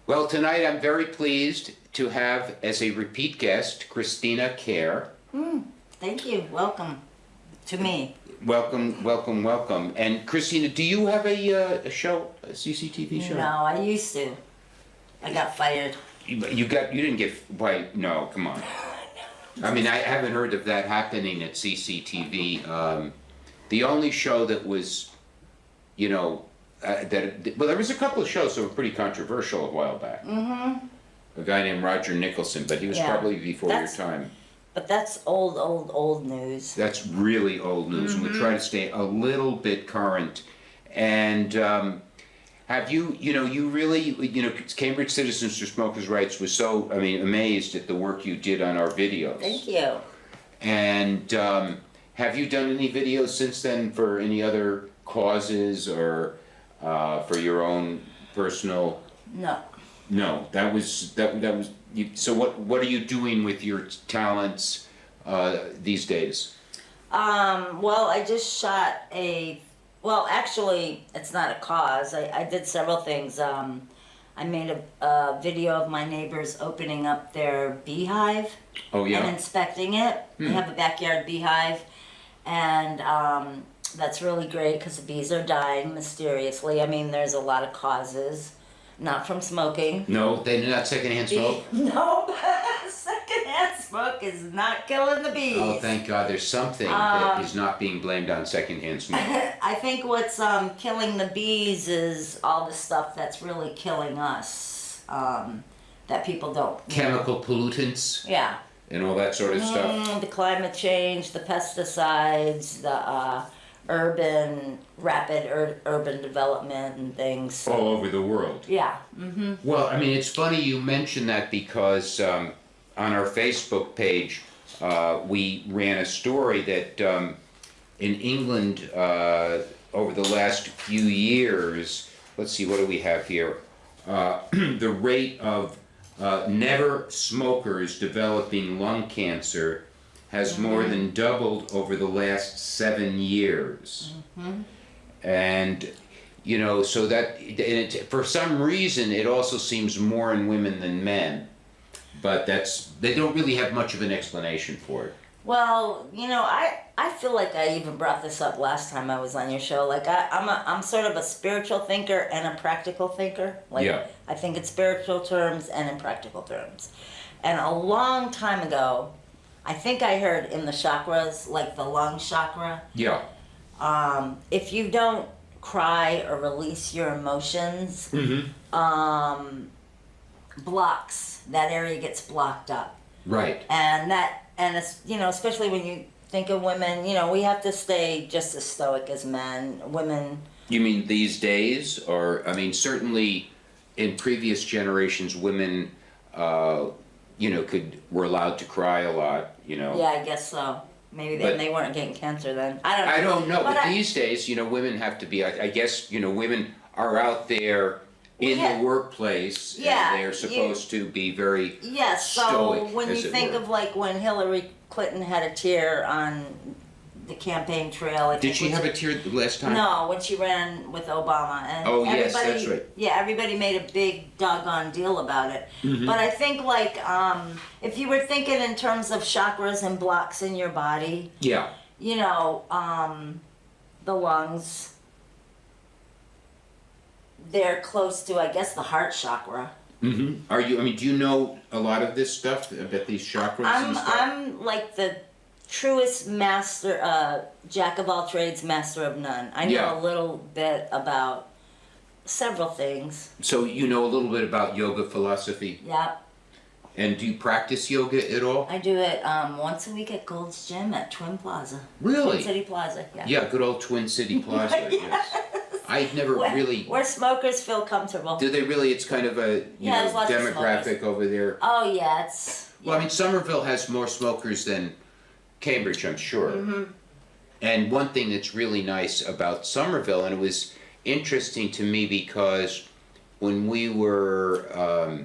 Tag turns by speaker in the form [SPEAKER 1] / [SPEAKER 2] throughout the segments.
[SPEAKER 1] Well, tonight I'm very pleased to have as a repeat guest Kristina Kehrer.
[SPEAKER 2] Thank you. Welcome to me.
[SPEAKER 1] Welcome, welcome, welcome. And Kristina, do you have a show, a CCTV show?
[SPEAKER 2] No, I used to. I got fired.
[SPEAKER 1] You didn't get, why, no, come on. I mean, I haven't heard of that happening at CCTV. The only show that was, you know, well, there was a couple of shows that were pretty controversial a while back. Mm-hmm. A guy named Roger Nicholson, but he was probably before your time.
[SPEAKER 2] But that's old news.
[SPEAKER 1] That's really old news, and we try to stay a little bit current. And have you, you really, Cambridge Citizens for Smokers' Rights was so, amazed at the work you did on our videos.
[SPEAKER 2] Thank you.
[SPEAKER 1] And have you done any videos since then for any other causes or for your own personal?
[SPEAKER 2] No.
[SPEAKER 1] No, that was you. So what are you doing with your talents these days?
[SPEAKER 2] Well, I just shot actually, it's not a cause. I did several things. I made a video of my neighbors opening up their beehive.
[SPEAKER 1] Oh, yeah.
[SPEAKER 2] And inspecting it. They have a backyard beehive, and that's really great because the bees are dying mysteriously. I mean, there's a lot of causes. Not from smoking.
[SPEAKER 1] No, they're not secondhand smoke?
[SPEAKER 2] No, secondhand smoke is not killing the bees.
[SPEAKER 1] Oh, thank God, there's something that is not being blamed on secondhand smoke.
[SPEAKER 2] I think what's killing the bees is all the stuff that's really killing us, that people don't.
[SPEAKER 1] Chemical pollutants?
[SPEAKER 2] Yeah.
[SPEAKER 1] And all that sort of stuff?
[SPEAKER 2] The climate change, the pesticides, the rapid urban development and things.
[SPEAKER 1] All over the world.
[SPEAKER 2] Yeah. Mm-hmm.
[SPEAKER 1] Well, it's funny you mention that because on our Facebook page, we ran a story that in England over the last few years, let's see, what do we have here? The rate of never smokers developing lung cancer has more than doubled over the last 7 years. And, so that, for some reason, it also seems more in women than men. But they don't really have much of an explanation for it.
[SPEAKER 2] Well, I feel like I even brought this up last time I was on your show. Like, I'm sort of a spiritual thinker and a practical thinker. Like,
[SPEAKER 1] yeah.
[SPEAKER 2] I think in spiritual terms and in practical terms. And a long time ago, I think I heard in the chakras, like the lung chakra.
[SPEAKER 1] Yeah.
[SPEAKER 2] If you don't cry or release your emotions, blocks, that area gets blocked up.
[SPEAKER 1] Right.
[SPEAKER 2] And it's, especially when you think of women, we have to stay just as stoic as men. Women.
[SPEAKER 1] You mean these days? Or, certainly in previous generations, women, were allowed to cry a lot,
[SPEAKER 2] Yeah, I guess so. Maybe they weren't getting cancer then. I don't know.
[SPEAKER 1] I don't know, but these days, women have to be, I guess, women are out there in the workplace, and they're supposed to be very stoic,
[SPEAKER 2] so when you think of like when Hillary Clinton had a tear on the campaign trail.
[SPEAKER 1] Did she have a tear the last time?
[SPEAKER 2] No, when she ran with Obama. And
[SPEAKER 1] oh, yes, that's right.
[SPEAKER 2] Yeah, everybody made a big doggone deal about it. But I think like, if you were thinking in terms of chakras and blocks in your body.
[SPEAKER 1] Yeah.
[SPEAKER 2] The lungs, they're close to, I guess, the heart chakra.
[SPEAKER 1] Are you, do you know a lot of this stuff about these chakras and stuff?
[SPEAKER 2] I'm like the truest master, jack of all trades, master of none. I know a little bit about several things.
[SPEAKER 1] So you know a little bit about yoga philosophy?
[SPEAKER 2] Yeah.
[SPEAKER 1] And do you practice yoga at all?
[SPEAKER 2] I do it once a week at Gold's Gym at Twin Plaza.
[SPEAKER 1] Really?
[SPEAKER 2] Twin City Plaza, yeah.
[SPEAKER 1] Yeah, good old Twin City Plaza, yes. I've never really...
[SPEAKER 2] Where smokers feel comfortable.
[SPEAKER 1] Do they really? It's kind of a demographic over there.
[SPEAKER 2] Oh, yeah, it's... Yeah.
[SPEAKER 1] Well, Somerville has more smokers than Cambridge, I'm sure. And one thing that's really nice about Somerville, and it was interesting to me because when we were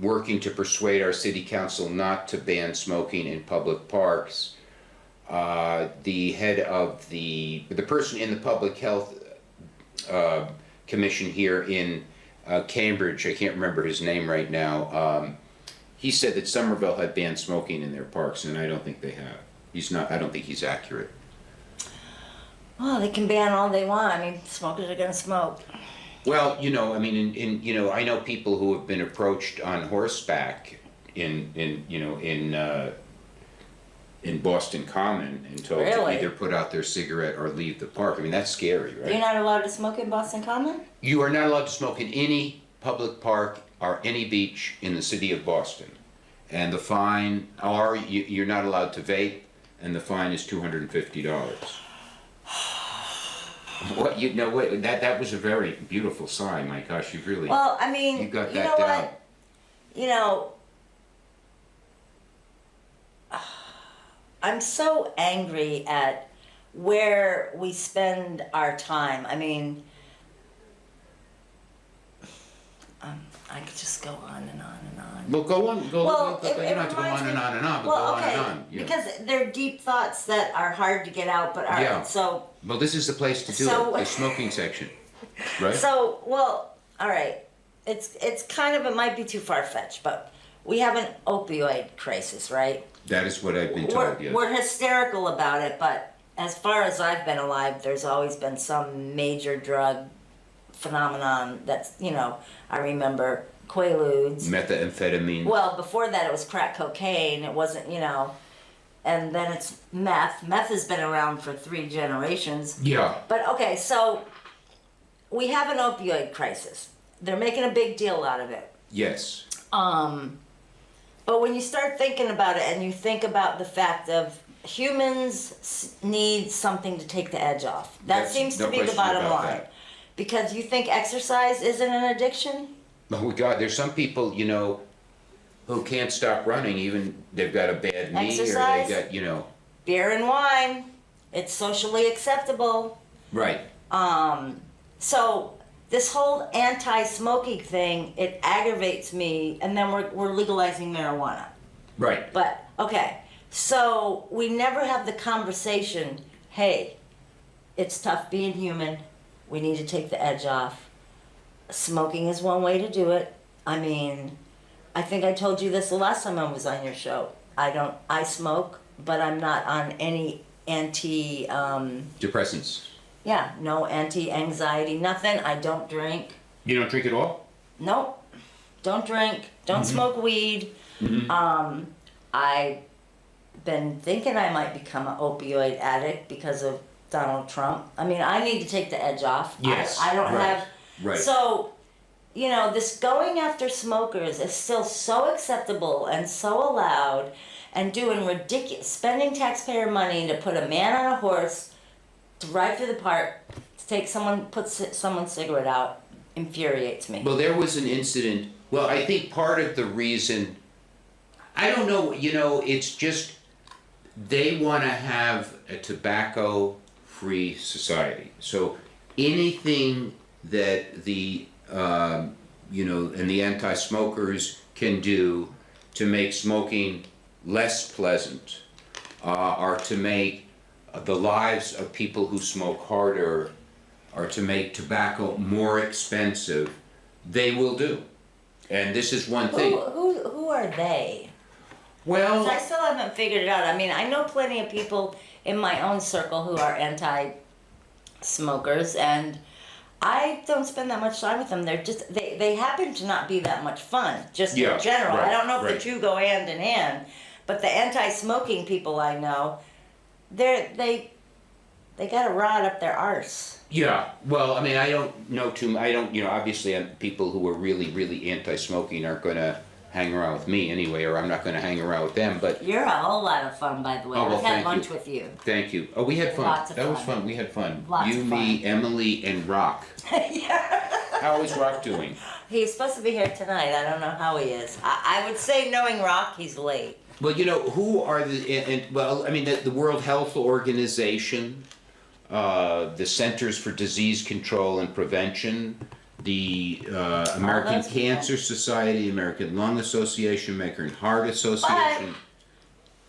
[SPEAKER 1] working to persuade our city council not to ban smoking in public parks, the head of the person in the public health commission here in Cambridge, I can't remember his name right now, he said that Somerville had banned smoking in their parks, and I don't think they have. I don't think he's accurate.
[SPEAKER 2] Well, they can ban all they want. I mean, smokers are gonna smoke.
[SPEAKER 1] Well, I mean, I know people who have been approached on horseback in Boston Common and told to
[SPEAKER 2] Really?
[SPEAKER 1] either put out their cigarette or leave the park. I mean, that's scary, right?
[SPEAKER 2] You're not allowed to smoke in Boston Common?
[SPEAKER 1] You are not allowed to smoke in any public park or any beach in the city of Boston. And the fine, or you're not allowed to vape, and the fine is $250. What, wait, that was a very beautiful sign. My gosh, you really,
[SPEAKER 2] Well, I mean,
[SPEAKER 1] you got
[SPEAKER 2] you
[SPEAKER 1] that
[SPEAKER 2] know
[SPEAKER 1] down.
[SPEAKER 2] what? You know, I'm so angry at where we spend our time. I mean, I could just go on and on and on.
[SPEAKER 1] Well, go on,
[SPEAKER 2] Well,
[SPEAKER 1] you don't
[SPEAKER 2] it
[SPEAKER 1] have to go
[SPEAKER 2] reminds
[SPEAKER 1] on and
[SPEAKER 2] me-
[SPEAKER 1] on and on, but
[SPEAKER 2] Well,
[SPEAKER 1] go
[SPEAKER 2] okay,
[SPEAKER 1] on and on. Yeah.
[SPEAKER 2] because they're deep thoughts that are hard to get out, but are
[SPEAKER 1] Yeah.
[SPEAKER 2] so.
[SPEAKER 1] Well, this is the place to do
[SPEAKER 2] So-
[SPEAKER 1] it, the smoking section, right?
[SPEAKER 2] So, well, all right. It's kind of, it might be too far fetched, but we have an opioid crisis, right?
[SPEAKER 1] That is what I've been
[SPEAKER 2] We're,
[SPEAKER 1] told, yes.
[SPEAKER 2] we're hysterical about it, but as far as I've been alive, there's always been some major drug phenomenon that's, I remember Quaaludes.
[SPEAKER 1] Methamphetamine.
[SPEAKER 2] Well, before that it was crack cocaine. It wasn't, and then it's meth. Meth has been around for 3 generations.
[SPEAKER 1] Yeah.
[SPEAKER 2] But okay, so we have an opioid crisis. They're making a big deal out of it.
[SPEAKER 1] Yes.
[SPEAKER 2] But when you start thinking about it and you think about the fact of humans need something to take the edge off. That
[SPEAKER 1] That's
[SPEAKER 2] seems
[SPEAKER 1] no
[SPEAKER 2] to be the
[SPEAKER 1] question
[SPEAKER 2] bottom
[SPEAKER 1] about
[SPEAKER 2] line.
[SPEAKER 1] that.
[SPEAKER 2] Because you think exercise isn't an addiction?
[SPEAKER 1] Oh God, there's some people, who can't stop running, even they've got a bad knee
[SPEAKER 2] Exercise?
[SPEAKER 1] or they got,
[SPEAKER 2] Beer and wine, it's socially acceptable.
[SPEAKER 1] right.
[SPEAKER 2] So this whole anti-smoking thing, it aggravates me, and then we're legalizing marijuana.
[SPEAKER 1] Right.
[SPEAKER 2] But okay, so we never have the conversation, hey, it's tough being human, we need to take the edge off. Smoking is one way to do it. I mean, I think I told you this the last time I was on your show. I smoke, but I'm not on any
[SPEAKER 1] Depressants.
[SPEAKER 2] no anti-anxiety, nothing. I don't drink.
[SPEAKER 1] You don't drink at all?
[SPEAKER 2] Nope. Don't drink. Don't smoke weed. I've been thinking I might become an opioid addict because of Donald Trump. I mean, I need to take the edge off.
[SPEAKER 1] Yes,
[SPEAKER 2] I don't
[SPEAKER 1] right,
[SPEAKER 2] have.
[SPEAKER 1] right.
[SPEAKER 2] So, this going after smokers is still so acceptable and so allowed, and doing ridiculous, spending taxpayer money to put a man on a horse to ride through the park to take someone's cigarette out infuriates me.
[SPEAKER 1] Well, there was an incident. Well, I think part of the reason, I don't know, it's just they want to have a tobacco-free society. So anything that the, and the anti-smokers can do to make smoking less pleasant, or to make the lives of people who smoke harder, or to make tobacco more expensive, they will do. And this is one thing.
[SPEAKER 2] Who are they?
[SPEAKER 1] Well,
[SPEAKER 2] 'Cause I still haven't figured it out. I mean, I know plenty of people in my own circle who are anti-smokers, and I don't spend that much time with them. They're just they happen to not be that much fun, just
[SPEAKER 1] Yeah,
[SPEAKER 2] in general.
[SPEAKER 1] right,
[SPEAKER 2] I don't know if
[SPEAKER 1] right.
[SPEAKER 2] the two go hand in hand, but the anti-smoking people I know, they got a rod up their arse.
[SPEAKER 1] yeah. Well, I mean, I don't know obviously people who are really, really anti-smoking aren't going to hang around with me anyway, or I'm not going to hang around with them, but
[SPEAKER 2] You're a whole lot of fun, by the way.
[SPEAKER 1] Oh, well,
[SPEAKER 2] I've had
[SPEAKER 1] thank
[SPEAKER 2] lunch
[SPEAKER 1] you.
[SPEAKER 2] with you.
[SPEAKER 1] thank you. Oh, we had fun.
[SPEAKER 2] Lots of
[SPEAKER 1] That was
[SPEAKER 2] fun.
[SPEAKER 1] fun. We had fun.
[SPEAKER 2] Lots
[SPEAKER 1] You,
[SPEAKER 2] of
[SPEAKER 1] me,
[SPEAKER 2] fun.
[SPEAKER 1] Emily, and Rock.
[SPEAKER 2] Yeah.
[SPEAKER 1] How is Rock doing?
[SPEAKER 2] He's supposed to be here tonight. I don't know how he is. I would say, knowing Rock, he's late.
[SPEAKER 1] Well, who are the World Health Organization, the Centers for Disease Control and Prevention, the American
[SPEAKER 2] those people.
[SPEAKER 1] Cancer Society, American Lung Association, American Heart Association.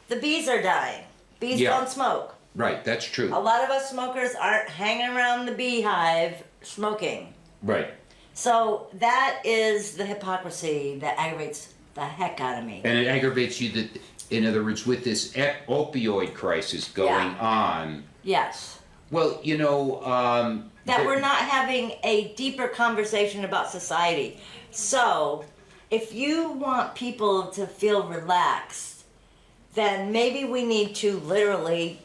[SPEAKER 2] The bees are dying. Bees
[SPEAKER 1] Yeah.
[SPEAKER 2] don't smoke.
[SPEAKER 1] Right, that's true.
[SPEAKER 2] A lot of us smokers aren't hanging around the beehive smoking.
[SPEAKER 1] Right.
[SPEAKER 2] So that is the hypocrisy that aggravates the heck out of me.
[SPEAKER 1] And it aggravates you that, in other words, with this opioid crisis going on,
[SPEAKER 2] Yes.
[SPEAKER 1] well,
[SPEAKER 2] That we're not having a deeper conversation about society. So, if you want people to feel relaxed, then maybe we need to literally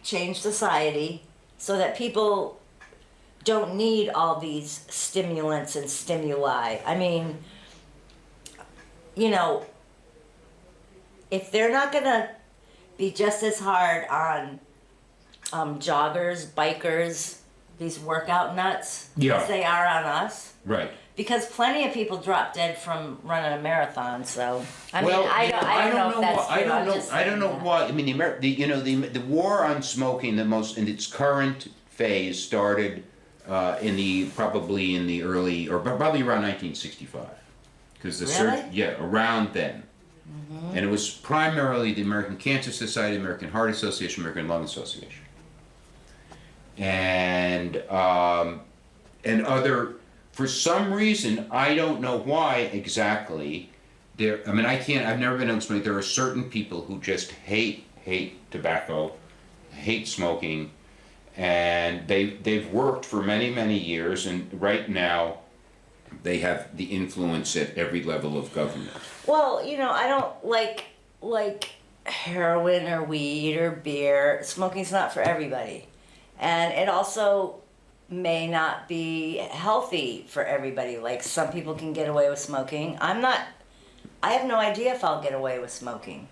[SPEAKER 2] change society so that people don't need all these stimulants and stimuli. I mean, if they're not gonna be just as hard on joggers, bikers, these workout nuts as they are on us.
[SPEAKER 1] right.
[SPEAKER 2] Because plenty of people drop dead from running a marathon. So I
[SPEAKER 1] Well,
[SPEAKER 2] mean, I don't know if that's true.
[SPEAKER 1] I don't know why. I mean, the war on smoking, in its current phase, started probably in the early, or probably around 1965, because around then. And it was primarily the American Cancer Society, American Heart Association, American Lung Association, and other. For some reason, I don't know why exactly. I've never been able to smoke. There are certain people who just hate tobacco, hate smoking, and they've worked for many years, and right now they have the influence at every level of government.
[SPEAKER 2] Well, I don't like heroin or weed or beer. Smoking's not for everybody, and it also may not be healthy for everybody. Like, some people can get away with smoking. I have no idea if I'll get away with smoking.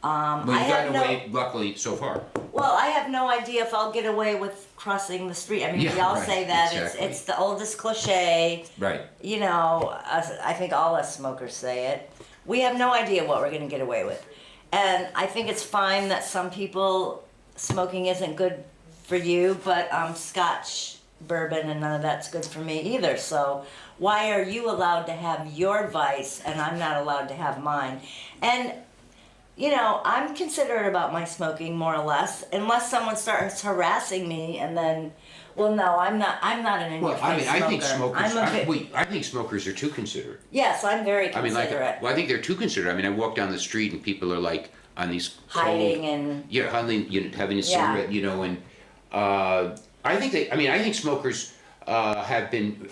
[SPEAKER 1] Well, you've gotten away, luckily, so far.
[SPEAKER 2] Well, I have no idea if I'll get away with crossing the street. I mean, we all say that.
[SPEAKER 1] Exactly.
[SPEAKER 2] It's the oldest cliche.
[SPEAKER 1] Right.
[SPEAKER 2] I think all us smokers say it. We have no idea what we're going to get away with. And I think it's fine that some people, smoking isn't good for you, but Scotch, bourbon, and none of that's good for me either. So why are you allowed to have your vice and I'm not allowed to have mine? And I'm considerate about my smoking, more or less, unless someone starts harassing me, and then, well, no, I'm not an in-your-face smoker.
[SPEAKER 1] I think smokers are too considerate.
[SPEAKER 2] Yes, I'm very considerate.
[SPEAKER 1] I think they're too considerate. I mean, I walk down the street and people are like on these
[SPEAKER 2] hiding and
[SPEAKER 1] having a cigarette, and I think smokers have been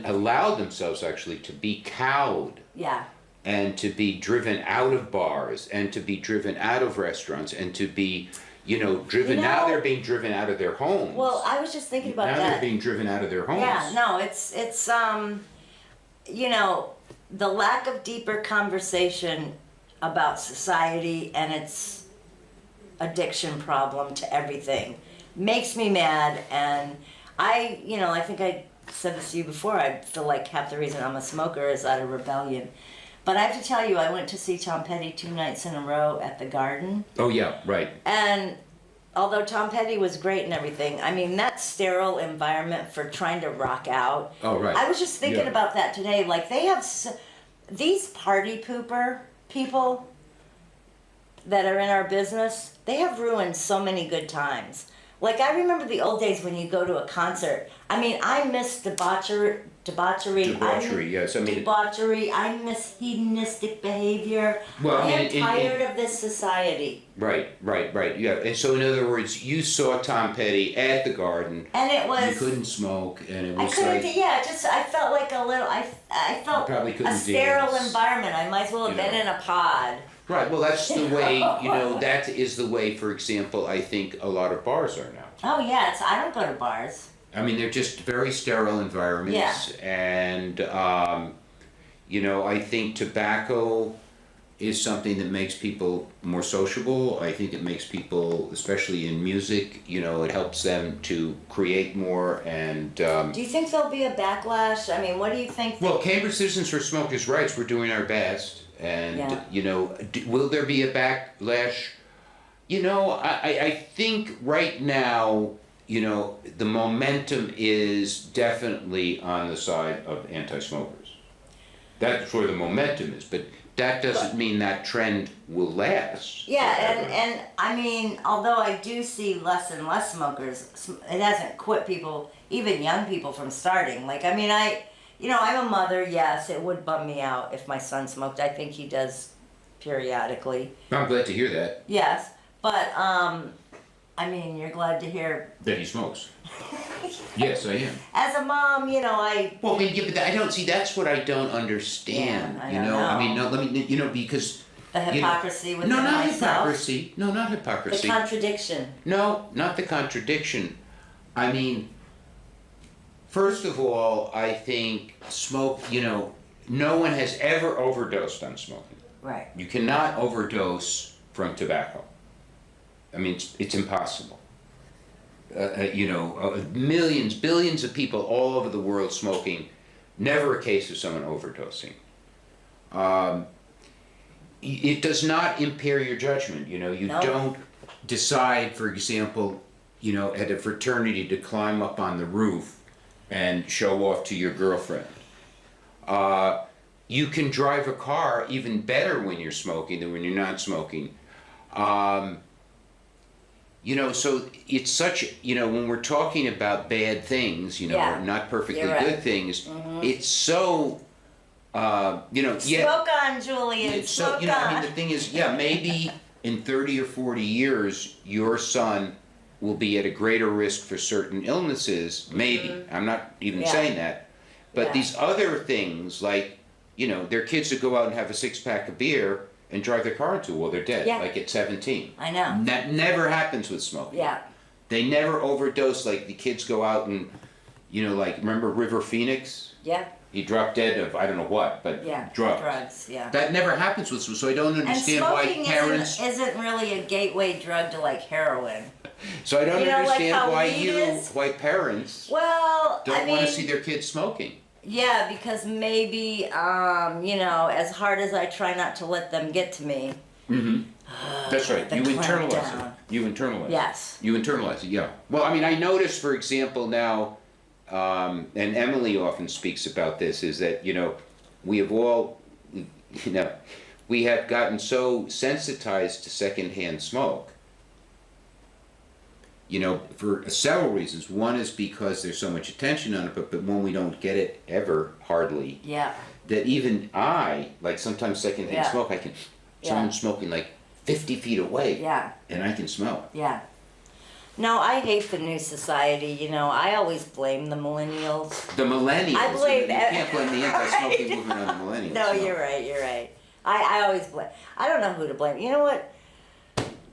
[SPEAKER 1] allowed themselves actually to be cowed.
[SPEAKER 2] Yeah.
[SPEAKER 1] And to be driven out of bars, and to be driven out of restaurants, and to be, driven. Now they're being driven out of their homes.
[SPEAKER 2] Well, I was just thinking about that.
[SPEAKER 1] Now they're being driven out of their homes.
[SPEAKER 2] Yeah, no, it's the lack of deeper conversation about society and its addiction problem to everything makes me mad. And I think I said this to you before, I feel like half the reason I'm a smoker is out of rebellion. But I have to tell you, I went to see Tom Petty 2 nights in a row at the Garden.
[SPEAKER 1] Oh, yeah, right.
[SPEAKER 2] And although Tom Petty was great and everything, I mean, that sterile environment for trying to rock out.
[SPEAKER 1] Oh, right.
[SPEAKER 2] I was just thinking about that today. Like, they have these party pooper people that are in our business, they have ruined so many good times. Like, I remember the old days when you go to a concert. I mean, I miss debauchery.
[SPEAKER 1] Yes.
[SPEAKER 2] Debauchery. I miss hedonistic behavior.
[SPEAKER 1] Well,
[SPEAKER 2] I am tired of this society.
[SPEAKER 1] Right. Yeah. And so, in other words, you saw Tom Petty at the Garden.
[SPEAKER 2] And it was.
[SPEAKER 1] You couldn't smoke, and it was
[SPEAKER 2] I felt like a little. I felt a sterile environment. I might as well have been in a pod.
[SPEAKER 1] Right. Well, that's the way. That is the way. For example, I think a lot of bars are now.
[SPEAKER 2] Oh yeah, I don't go to bars.
[SPEAKER 1] I mean, they're just very sterile environments.
[SPEAKER 2] Yeah.
[SPEAKER 1] And I think tobacco is something that makes people more sociable. I think it makes people, especially in music, it helps them to create more. And
[SPEAKER 2] do you think there'll be a backlash? I mean, what do you think?
[SPEAKER 1] Well, Cambridge Citizens for Smokers' Rights, we're doing our best. And, will there be a backlash? I think right now, the momentum is definitely on the side of anti-smokers. That's where the momentum is, but that doesn't mean that trend will last.
[SPEAKER 2] Yeah,
[SPEAKER 1] forever.
[SPEAKER 2] and I mean, although I do see less and less smokers, it hasn't quit people, even young people, from starting. Like, I mean, I'm a mother, yes, it would bum me out if my son smoked. I think he does periodically.
[SPEAKER 1] I'm glad to hear that,
[SPEAKER 2] Yes, but, I mean, you're glad to hear.
[SPEAKER 1] that he smokes. Yes, I am.
[SPEAKER 2] As a mom,
[SPEAKER 1] Well, I mean, yeah, but I don't see, that's what I don't understand,
[SPEAKER 2] Yeah, I
[SPEAKER 1] you
[SPEAKER 2] don't
[SPEAKER 1] know? I mean,
[SPEAKER 2] know.
[SPEAKER 1] no, let me, because,
[SPEAKER 2] the
[SPEAKER 1] you know,
[SPEAKER 2] hypocrisy within
[SPEAKER 1] no, not
[SPEAKER 2] myself.
[SPEAKER 1] hypocrisy, no, not
[SPEAKER 2] The
[SPEAKER 1] hypocrisy.
[SPEAKER 2] contradiction.
[SPEAKER 1] No, not the contradiction. I mean, first of all, I think no one has ever overdosed on smoking.
[SPEAKER 2] Right.
[SPEAKER 1] You cannot overdose from tobacco. I mean, it's impossible. Millions, billions of people all over the world smoking, never a case of someone overdosing. It does not impair your judgment. You
[SPEAKER 2] No.
[SPEAKER 1] don't decide, for example, at a fraternity to climb up on the roof and show off to your girlfriend. You can drive a car even better when you're smoking than when you're not smoking. So it's such, when we're talking about bad things,
[SPEAKER 2] Yeah,
[SPEAKER 1] not perfectly
[SPEAKER 2] you're right.
[SPEAKER 1] good things, it's so,
[SPEAKER 2] Smoke on, Julian.
[SPEAKER 1] it's so,
[SPEAKER 2] Smoke on.
[SPEAKER 1] I mean, the thing is, maybe in 30 or 40 years, your son will be at a greater risk for certain illnesses, maybe. I'm not even
[SPEAKER 2] Yeah.
[SPEAKER 1] saying that. But
[SPEAKER 2] Yeah.
[SPEAKER 1] these other things, like, there are kids that go out and have a 6-pack of beer and drive their car into while they're dead,
[SPEAKER 2] Yeah.
[SPEAKER 1] like at 17.
[SPEAKER 2] I know.
[SPEAKER 1] That never happens with smoking.
[SPEAKER 2] Yeah.
[SPEAKER 1] They never overdose, like the kids go out and, like, remember River Phoenix?
[SPEAKER 2] Yeah.
[SPEAKER 1] He dropped dead of, I don't know what, but
[SPEAKER 2] Yeah.
[SPEAKER 1] drugs.
[SPEAKER 2] Drugs. Yeah.
[SPEAKER 1] That never happens with smoking, so I don't
[SPEAKER 2] And
[SPEAKER 1] understand why
[SPEAKER 2] smoking
[SPEAKER 1] parents...
[SPEAKER 2] isn't really a gateway drug to like heroin.
[SPEAKER 1] So I don't
[SPEAKER 2] like
[SPEAKER 1] understand
[SPEAKER 2] how
[SPEAKER 1] why
[SPEAKER 2] weed is?
[SPEAKER 1] why parents
[SPEAKER 2] Well,
[SPEAKER 1] don't
[SPEAKER 2] I
[SPEAKER 1] want to
[SPEAKER 2] mean,
[SPEAKER 1] see their kids smoking.
[SPEAKER 2] yeah, because maybe, as hard as I try not to let them get to me.
[SPEAKER 1] Mm-hmm. That's right.
[SPEAKER 2] the
[SPEAKER 1] You internalize
[SPEAKER 2] clampdown.
[SPEAKER 1] it. You internalize it.
[SPEAKER 2] Yes.
[SPEAKER 1] You internalize it, yeah. Well, I mean, I notice, for example, now, and Emily often speaks about this, is that, we have all, we have gotten so sensitized to secondhand smoke, for several reasons. One is because there's so much attention on it, but when we don't get it ever, hardly,
[SPEAKER 2] Yeah.
[SPEAKER 1] that even like sometimes secondhand
[SPEAKER 2] Yeah.
[SPEAKER 1] smoke, someone's smoking like 50 feet away,
[SPEAKER 2] Yeah.
[SPEAKER 1] and I can smell it.
[SPEAKER 2] Yeah. No, I hate the new society. I always blame the millennials.
[SPEAKER 1] The millennials.
[SPEAKER 2] I blame
[SPEAKER 1] you can't blame the anti-smoking movement on the millennials.
[SPEAKER 2] No, you're right. I always blame. I don't know who to blame. You know what?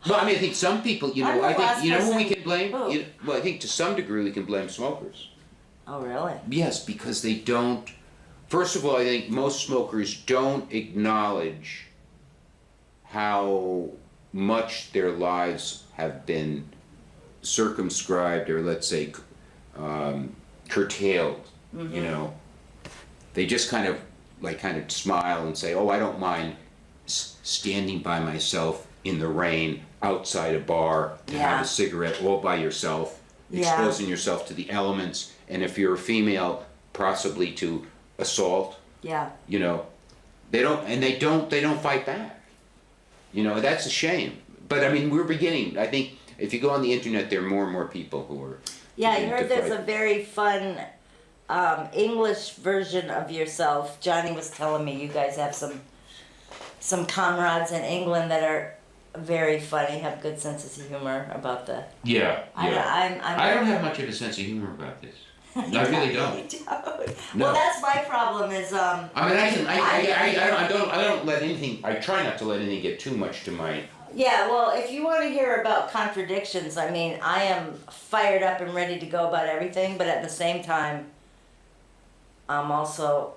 [SPEAKER 1] Well, I mean, I think some people,
[SPEAKER 2] I'm the
[SPEAKER 1] I think,
[SPEAKER 2] last
[SPEAKER 1] who we
[SPEAKER 2] person-
[SPEAKER 1] can blame?
[SPEAKER 2] Who?
[SPEAKER 1] Well, I think to some degree we can blame smokers.
[SPEAKER 2] Oh, really?
[SPEAKER 1] Yes, because they don't, first of all, I think most smokers don't acknowledge how much their lives have been circumscribed, or let's say curtailed. They just kind of smile and say, oh, I don't mind standing by myself in the rain outside a bar to have
[SPEAKER 2] Yeah.
[SPEAKER 1] a cigarette all by yourself,
[SPEAKER 2] Yeah.
[SPEAKER 1] exposing yourself to the elements, and if you're a female, possibly to assault.
[SPEAKER 2] Yeah.
[SPEAKER 1] They don't fight back. That's a shame. But I mean, we're beginning. I think if you go on the internet, there are more and more people who are.
[SPEAKER 2] Yeah, I
[SPEAKER 1] beginning
[SPEAKER 2] heard
[SPEAKER 1] to
[SPEAKER 2] there's
[SPEAKER 1] fight.
[SPEAKER 2] a very fun English version of yourself. Johnny was telling me you guys have some comrades in England that are very funny, have good senses of humor about the.
[SPEAKER 1] Yeah, yeah. I don't have much of a sense of humor about this. I really don't.
[SPEAKER 2] You don't.
[SPEAKER 1] No.
[SPEAKER 2] Well, that's my problem. Is
[SPEAKER 1] I mean, I don't let anything. I try not to let anything get too much to my.
[SPEAKER 2] Yeah, well, if you want to hear about contradictions, I mean, I am fired up and ready to go about everything, but at the same time, I'm also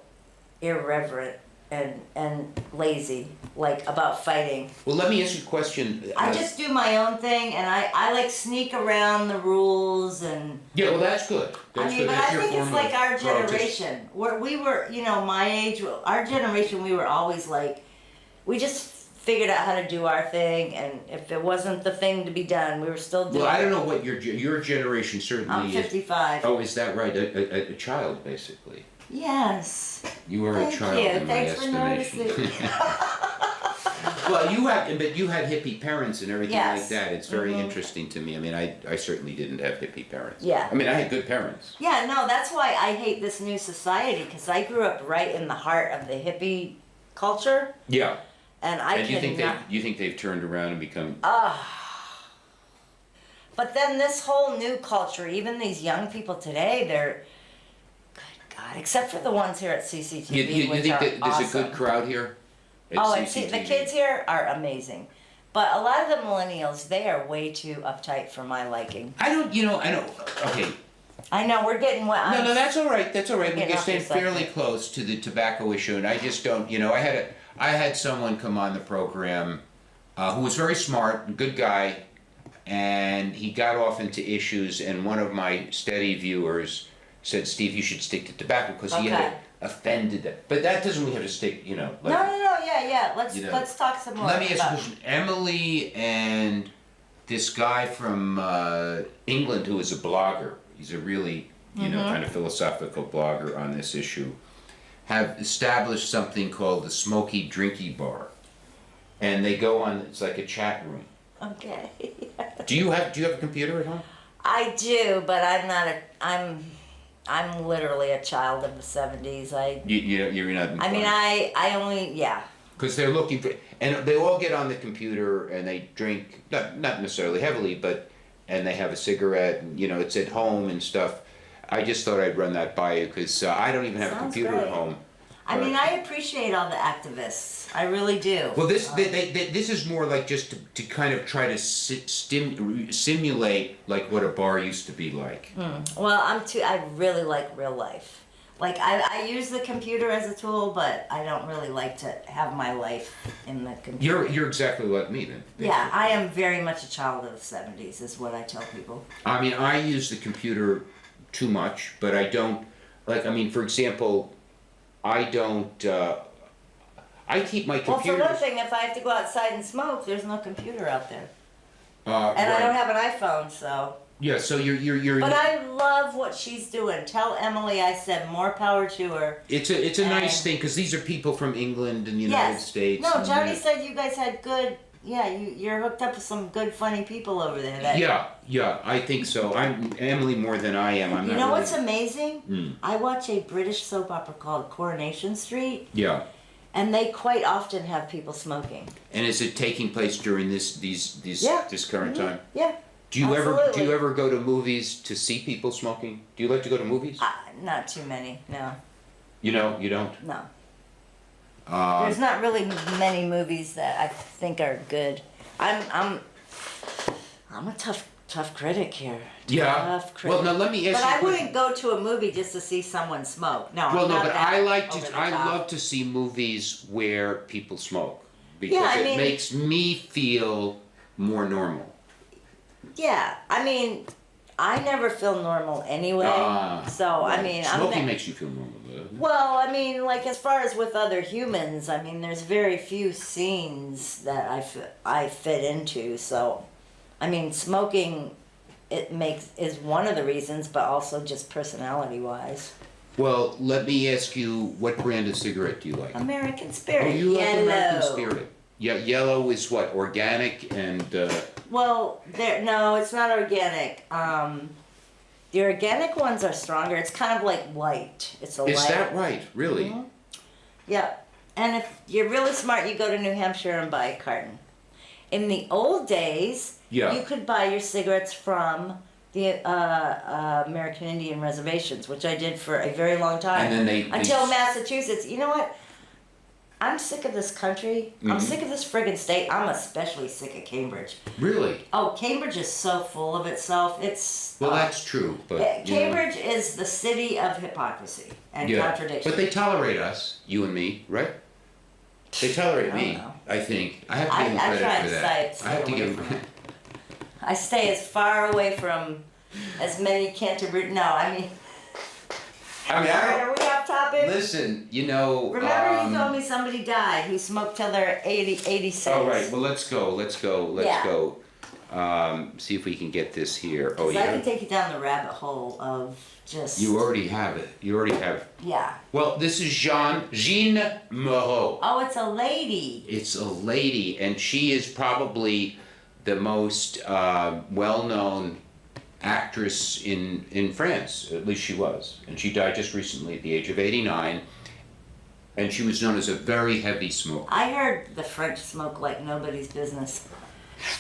[SPEAKER 2] irreverent and lazy, like about fighting.
[SPEAKER 1] Well, let me ask you a question.
[SPEAKER 2] I just do my own thing, and I like sneak around the rules and.
[SPEAKER 1] Yeah, well, that's good.
[SPEAKER 2] I
[SPEAKER 1] That's
[SPEAKER 2] mean,
[SPEAKER 1] good.
[SPEAKER 2] but
[SPEAKER 1] That's
[SPEAKER 2] I
[SPEAKER 1] your
[SPEAKER 2] think it's
[SPEAKER 1] form
[SPEAKER 2] like
[SPEAKER 1] of
[SPEAKER 2] our
[SPEAKER 1] protest.
[SPEAKER 2] generation, where we were, my age, our generation, we were always like, we just figured out how to do our thing, and if it wasn't the thing to be done, we were still doing
[SPEAKER 1] Well, I don't
[SPEAKER 2] it.
[SPEAKER 1] know what your generation certainly
[SPEAKER 2] I'm
[SPEAKER 1] is.
[SPEAKER 2] 55.
[SPEAKER 1] Oh, is that right? A child, basically.
[SPEAKER 2] Yes.
[SPEAKER 1] You are a
[SPEAKER 2] Thank
[SPEAKER 1] child
[SPEAKER 2] you.
[SPEAKER 1] in my
[SPEAKER 2] Thanks for
[SPEAKER 1] estimation.
[SPEAKER 2] noticing.
[SPEAKER 1] Well, but you had hippie parents and everything like
[SPEAKER 2] Yes.
[SPEAKER 1] that. It's very interesting to me. I mean, I certainly didn't have hippie parents.
[SPEAKER 2] Yeah.
[SPEAKER 1] I mean, I had good parents.
[SPEAKER 2] Yeah, no, that's why I hate this new society, because I grew up right in the heart of the hippie culture,
[SPEAKER 1] Yeah.
[SPEAKER 2] and I
[SPEAKER 1] And you
[SPEAKER 2] cannot.
[SPEAKER 1] think they've turned around and become?
[SPEAKER 2] But then this whole new culture, even these young people today, they're, good God, except for the ones here at CCTV,
[SPEAKER 1] You
[SPEAKER 2] which
[SPEAKER 1] think
[SPEAKER 2] are
[SPEAKER 1] that there's
[SPEAKER 2] awesome.
[SPEAKER 1] a good crowd here? At
[SPEAKER 2] Oh, and
[SPEAKER 1] CCTV?
[SPEAKER 2] the kids here are amazing. But a lot of the millennials, they are way too uptight for my liking.
[SPEAKER 1] I don't. Okay.
[SPEAKER 2] I know, we're getting what I'm...
[SPEAKER 1] No, that's all right. That's all right. We
[SPEAKER 2] Getting
[SPEAKER 1] can
[SPEAKER 2] off
[SPEAKER 1] stay
[SPEAKER 2] the subject.
[SPEAKER 1] fairly close to the tobacco issue, and I just don't. I had someone come on the program who was very smart, good guy, and he got off into issues. And one of my steady viewers said, "Steve, you should stick to tobacco because he had
[SPEAKER 2] Okay.
[SPEAKER 1] offended them." But that doesn't mean we have to stick. Like,
[SPEAKER 2] No, yeah. Let's talk some more.
[SPEAKER 1] Let me ask you a
[SPEAKER 2] about-
[SPEAKER 1] question. Emily and this guy from England who is a blogger, he's a really, kind of philosophical blogger on this issue, have established something called the Smoky Drinky Bar. And they go on, it's like a chat room.
[SPEAKER 2] Okay.
[SPEAKER 1] Do you have a computer at home?
[SPEAKER 2] I do, but I'm literally a child of the 70s.
[SPEAKER 1] You're not.
[SPEAKER 2] I mean, I only, yeah.
[SPEAKER 1] Because they're looking for, and they all get on the computer and they drink, not necessarily heavily, and they have a cigarette, and it's at home and stuff. I just thought I'd run that by you because I don't even have a
[SPEAKER 2] Sounds
[SPEAKER 1] computer
[SPEAKER 2] great.
[SPEAKER 1] at home.
[SPEAKER 2] I mean, I appreciate all the activists. I really do.
[SPEAKER 1] Well, this is more like just to kind of try to simulate like what a bar used to be like.
[SPEAKER 2] Well, I really like real life. Like, I use the computer as a tool, but I don't really like to have my life in the computer.
[SPEAKER 1] You're exactly like me then.
[SPEAKER 2] Yeah, I am very much a child of the 70s, is what I tell people.
[SPEAKER 1] I mean, I use the computer too much, but I don't, for example, I don't, I keep my
[SPEAKER 2] Well,
[SPEAKER 1] computer.
[SPEAKER 2] for one thing, if I have to go outside and smoke, there's no computer out there. And I
[SPEAKER 1] right.
[SPEAKER 2] don't have an iPhone, so.
[SPEAKER 1] Yeah, so you're.
[SPEAKER 2] But I love what she's doing. Tell Emily I said more power to her.
[SPEAKER 1] It's a nice thing because these are people from England and the United States.
[SPEAKER 2] No,
[SPEAKER 1] and,
[SPEAKER 2] Jody said you guys had good. Yeah, you're hooked up with some good, funny people over there.
[SPEAKER 1] Yeah, I think so. I'm Emily more than I am. I'm
[SPEAKER 2] You
[SPEAKER 1] not
[SPEAKER 2] know
[SPEAKER 1] really,
[SPEAKER 2] what's amazing? I watch a British soap opera called Coronation Street,
[SPEAKER 1] Yeah,
[SPEAKER 2] and they quite often have people smoking.
[SPEAKER 1] and is it taking place during this current time?
[SPEAKER 2] Yeah.
[SPEAKER 1] Do you
[SPEAKER 2] Absolutely.
[SPEAKER 1] ever go to movies to see people smoking? Do you like to go to movies?
[SPEAKER 2] Not too many. No.
[SPEAKER 1] You don't.
[SPEAKER 2] No. There's not really many movies that I think are good. I'm a tough critic here.
[SPEAKER 1] Yeah.
[SPEAKER 2] Tough critic.
[SPEAKER 1] Well, now let me ask
[SPEAKER 2] But
[SPEAKER 1] you.
[SPEAKER 2] I wouldn't go to a movie just to see someone smoke. No.
[SPEAKER 1] Well,
[SPEAKER 2] I'm
[SPEAKER 1] no,
[SPEAKER 2] not
[SPEAKER 1] but
[SPEAKER 2] that
[SPEAKER 1] I like
[SPEAKER 2] over the
[SPEAKER 1] I
[SPEAKER 2] top.
[SPEAKER 1] love to see movies where people smoke because
[SPEAKER 2] Yeah, I
[SPEAKER 1] it
[SPEAKER 2] mean-
[SPEAKER 1] makes me feel more normal.
[SPEAKER 2] Yeah, I mean, I never feel normal anyway. So I mean,
[SPEAKER 1] smoking makes you feel normal, though.
[SPEAKER 2] Well, I mean, like as far as with other humans, I mean, there's very few scenes that I fit into. So, I mean, smoking is one of the reasons, but also just personality wise.
[SPEAKER 1] Well, let me ask you, what brand of cigarette do you like?
[SPEAKER 2] American Spirit.
[SPEAKER 1] Oh, you like
[SPEAKER 2] Yellow.
[SPEAKER 1] American Spirit. Yeah, yellow is what? Organic and.
[SPEAKER 2] Well, no, it's not organic. The organic ones are stronger. It's kind of like light. It's a
[SPEAKER 1] Is
[SPEAKER 2] light.
[SPEAKER 1] that right? Really?
[SPEAKER 2] Mhm. Yeah. And if you're really smart, you go to New Hampshire and buy a carton. In the old days,
[SPEAKER 1] Yeah.
[SPEAKER 2] you could buy your cigarettes from the American Indian reservations, which I did for a very long time.
[SPEAKER 1] And then
[SPEAKER 2] until Massachusetts. You know what? I'm sick of this country. I'm
[SPEAKER 1] Mhm.
[SPEAKER 2] sick of this friggin' state. I'm especially sick of Cambridge.
[SPEAKER 1] Really?
[SPEAKER 2] Oh, Cambridge is so full of itself. It's
[SPEAKER 1] Well, that's true, but.
[SPEAKER 2] yeah,
[SPEAKER 1] you know,
[SPEAKER 2] Cambridge is the city of hypocrisy and contradiction.
[SPEAKER 1] But they tolerate us, you and me, right? They tolerate
[SPEAKER 2] I
[SPEAKER 1] me,
[SPEAKER 2] don't know.
[SPEAKER 1] I think. I have to give them
[SPEAKER 2] I
[SPEAKER 1] credit
[SPEAKER 2] try
[SPEAKER 1] for
[SPEAKER 2] and
[SPEAKER 1] that.
[SPEAKER 2] stay
[SPEAKER 1] I have to
[SPEAKER 2] away
[SPEAKER 1] give
[SPEAKER 2] from
[SPEAKER 1] them.
[SPEAKER 2] it. I stay as far away from as many Canterbury. No, I mean.
[SPEAKER 1] I mean, I
[SPEAKER 2] Are we off topic?
[SPEAKER 1] Listen, you know.
[SPEAKER 2] Remember you told me somebody died who smoked till they're 86.
[SPEAKER 1] Oh, right. Well, let's go.
[SPEAKER 2] Yeah.
[SPEAKER 1] See if we can get this here. Oh,
[SPEAKER 2] 'Cause I can
[SPEAKER 1] yeah.
[SPEAKER 2] take you down the rabbit hole of just.
[SPEAKER 1] You already have it. You already have.
[SPEAKER 2] Yeah.
[SPEAKER 1] Well, this is Jean Moreau.
[SPEAKER 2] Oh, it's a lady.
[SPEAKER 1] It's a lady, and she is probably the most well-known actress in France. At least she was. And she died just recently at the age of 89. And she was known as a very heavy smoker.
[SPEAKER 2] I heard the French smoke like nobody's business.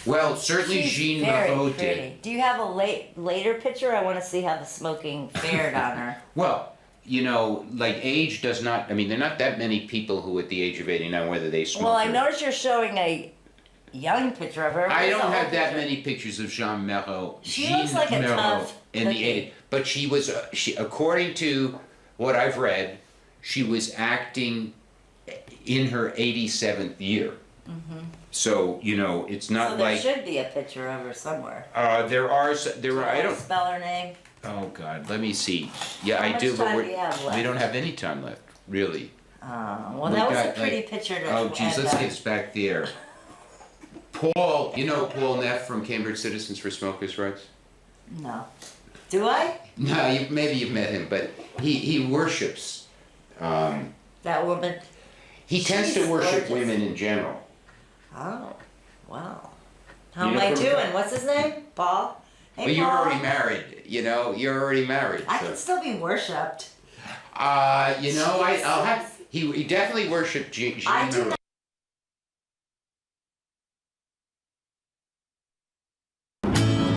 [SPEAKER 1] Well, certainly
[SPEAKER 2] She's
[SPEAKER 1] Jean
[SPEAKER 2] very
[SPEAKER 1] Moreau
[SPEAKER 2] pretty.
[SPEAKER 1] did.
[SPEAKER 2] Do you have a later picture? I want to see how the smoking fared on her.
[SPEAKER 1] Well, you know, like age does not, I mean, there are not that many people who at the age of 89, whether they smoke
[SPEAKER 2] Well, I
[SPEAKER 1] or-
[SPEAKER 2] noticed you're showing a young picture of her.
[SPEAKER 1] I
[SPEAKER 2] Where's
[SPEAKER 1] don't
[SPEAKER 2] the
[SPEAKER 1] have
[SPEAKER 2] old
[SPEAKER 1] that
[SPEAKER 2] picture?
[SPEAKER 1] many pictures of Jean Moreau.
[SPEAKER 2] She looks like a tough
[SPEAKER 1] in the
[SPEAKER 2] cookie.
[SPEAKER 1] 80s. But she was, according to what I've read, she was acting in her 87th year.
[SPEAKER 2] Mm-hmm.
[SPEAKER 1] So, you know, it's not
[SPEAKER 2] So there
[SPEAKER 1] like,
[SPEAKER 2] should be a picture of her somewhere.
[SPEAKER 1] there are, I don't,
[SPEAKER 2] Spell her name.
[SPEAKER 1] oh God, let me see. Yeah,
[SPEAKER 2] How
[SPEAKER 1] I
[SPEAKER 2] much
[SPEAKER 1] do, but
[SPEAKER 2] time do you have left?
[SPEAKER 1] we don't have any time left, really.
[SPEAKER 2] Well,
[SPEAKER 1] We
[SPEAKER 2] that was
[SPEAKER 1] got,
[SPEAKER 2] a pretty
[SPEAKER 1] like-
[SPEAKER 2] picture to
[SPEAKER 1] Oh geez,
[SPEAKER 2] add
[SPEAKER 1] let's
[SPEAKER 2] back.
[SPEAKER 1] get us back there. Paul, you know Paul Neff from Cambridge Citizens for Smokers' Rights?
[SPEAKER 2] No. Do I?
[SPEAKER 1] No, maybe you've met him, but he worships.
[SPEAKER 2] That woman.
[SPEAKER 1] He tends to
[SPEAKER 2] She's
[SPEAKER 1] worship
[SPEAKER 2] gorgeous.
[SPEAKER 1] women in general.
[SPEAKER 2] Oh, wow. How
[SPEAKER 1] You
[SPEAKER 2] am
[SPEAKER 1] know,
[SPEAKER 2] I
[SPEAKER 1] from-
[SPEAKER 2] doing? What's his name? Paul? Hey,
[SPEAKER 1] Well, you're
[SPEAKER 2] Paul.
[SPEAKER 1] already married. You know, you're already married.
[SPEAKER 2] I
[SPEAKER 1] so.
[SPEAKER 2] can still be worshipped.
[SPEAKER 1] You know, I'll have. He definitely worshipped Jean
[SPEAKER 2] I do
[SPEAKER 1] Moreau.